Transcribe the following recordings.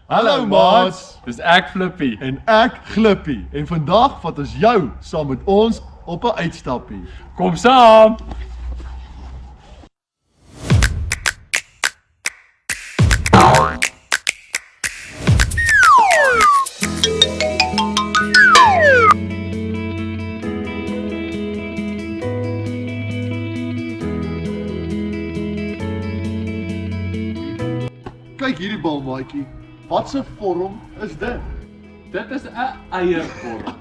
Hallo maats, dis ek Flippy. en ek Glippie. En vandag vat ons jou saam met ons op 'n uitstappie. Kom saam. Kyk hierdie bal maatjie. Wat 'n vorm is dit? Dit is 'n eiervorm.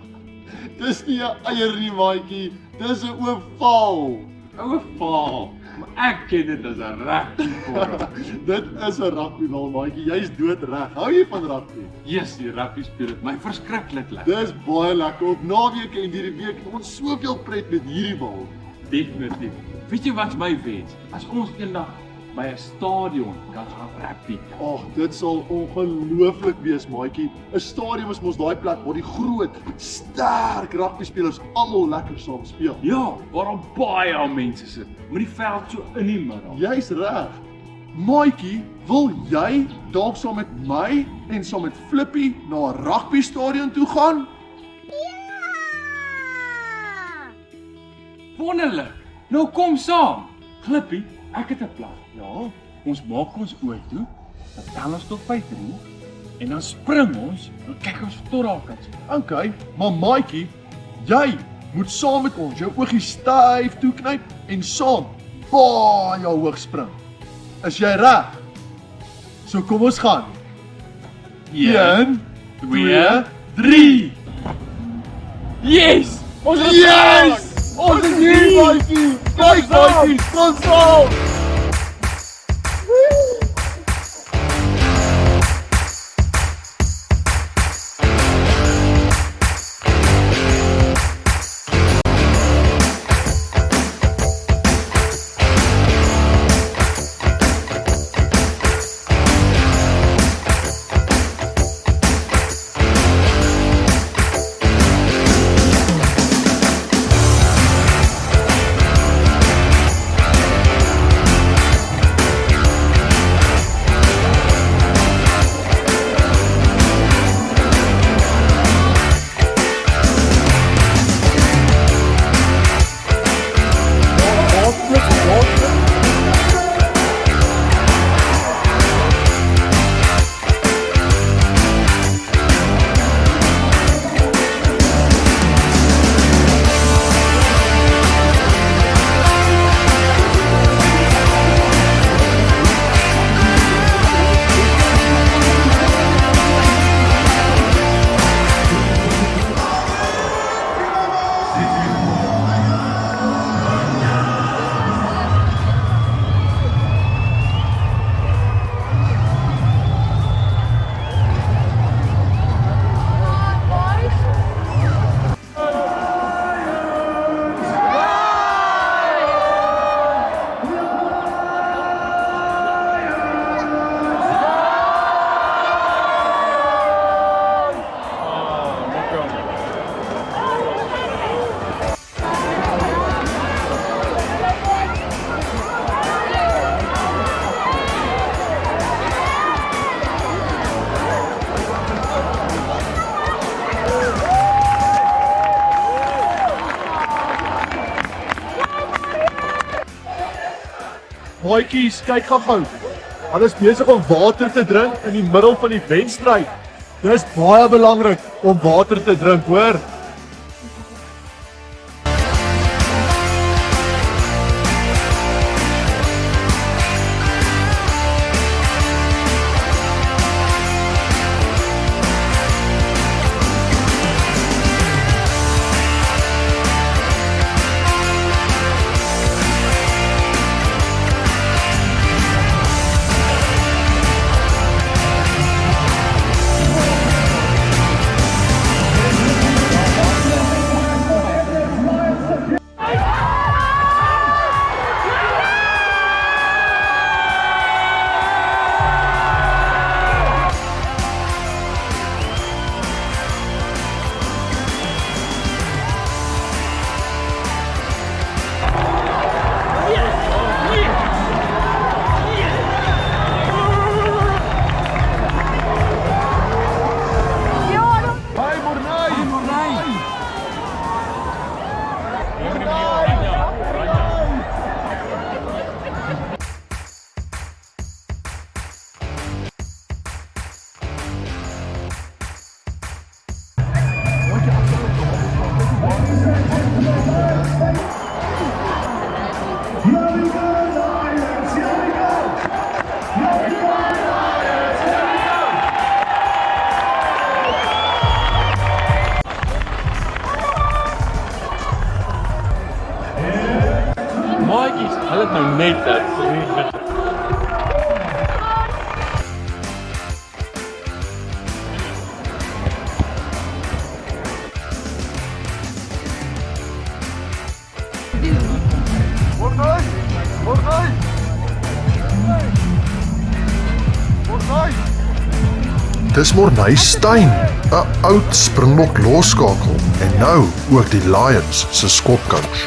Dis nie 'n eier nie maatjie, dis 'n ovaal. Ou vaal. Maar ek ken dit as 'n rugbyvorm. Dit is 'n rugbybal maatjie, jy's doodreg. Hou jy van rugby? Jesus, die rugby speel dit my verskriklik lekker. Dis baie lekker. Op naweke en hierdie week het ons soveel pret met hierdie bal. Definitief. Weet jy wat my wens? As ons eendag by 'n stadion kan gaan rugby. Ag, dit sal ongelooflik wees, maatjie. 'n Stadion is mos daai plek waar die groot, sterk rugbyspelers almal lekker saam speel. Ja, waar baie mense sit met die veld so in die middel. Jy's reg. Maatjie, wil jy dalk saam met my en saam met Flippy na 'n rugbystadion toe gaan? Wonderlik. Nou kom saam. Glippie, ek het 'n plan. Ja, ons maak ons oë toe, dan tel ons tot 3 en dan spring ons en kyk ons tot daar kan sien. Okay, maar maatjie, jy moet saam met ons jou oogies styf toeknyp en saam baie hoog spring. Is jy reg? So kom ons gaan. 1, 2, 3. Yes! Ons is Yes! Ons is hier, maatjie. Kyk maatjie, kom saam. Maatjies, kyk gou. Hulle is besig om water te drink in die middel van die wedstryd. Dis baie belangrik om water te drink, hoor. net dat. Dis Morney Steyn, 'n oud Springbok losskakel en nou ook die Lions se skopcoach.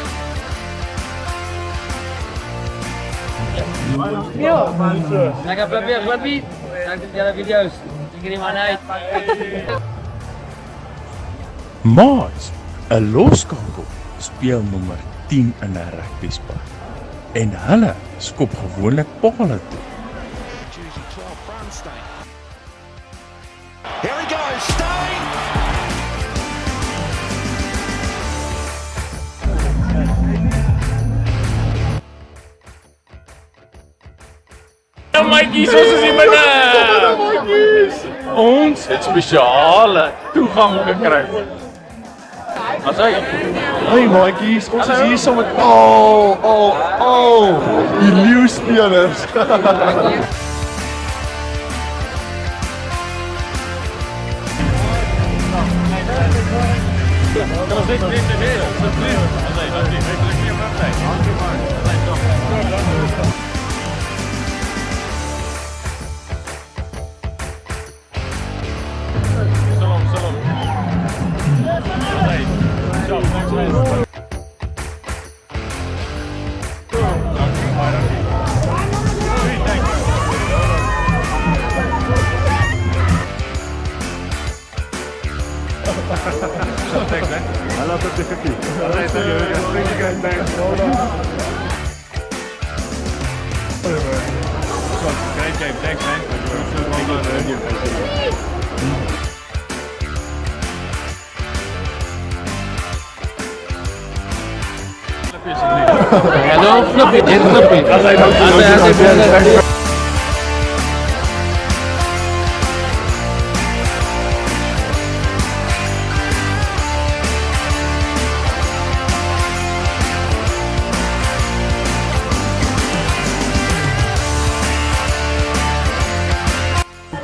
Lekker Flippy. Dank vir julle video's. Ek gee maar uit. Maar 'n loskakel speel nommer 10 in 'n rugbyspan. En hulle skop gewoonlik palle toe. Here he goes, Steyn! Ja, maatjies, ons is hier binne. Ons het spesiale toegang gekry. As hy Hey maatjies, ons is hier saam met die nuwe spelers. Great game, thanks man. Hallo Flippy, dit is Flippy. As hy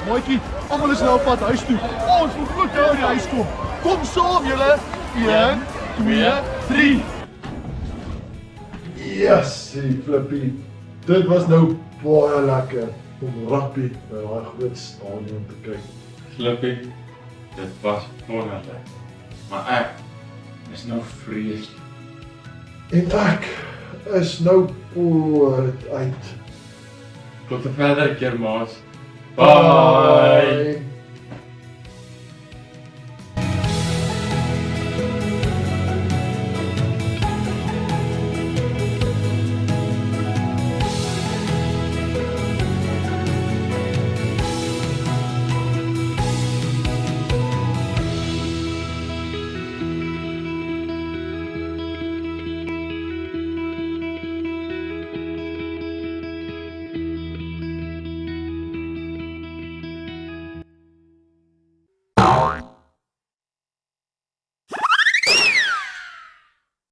Maatjie, almal is nou op pad huis toe. Ons moet ook nou in die huis kom. Kom saam julle. 1, 2, 3. Yes, hey Flippy. Dit was nou baie lekker om rugby by daai groot stadion te kyk. Flippy, dit was wonderlik. Maar ek is nou vreeslik. En ek is nou uit. Tot 'n verdere keer, maat. Bye.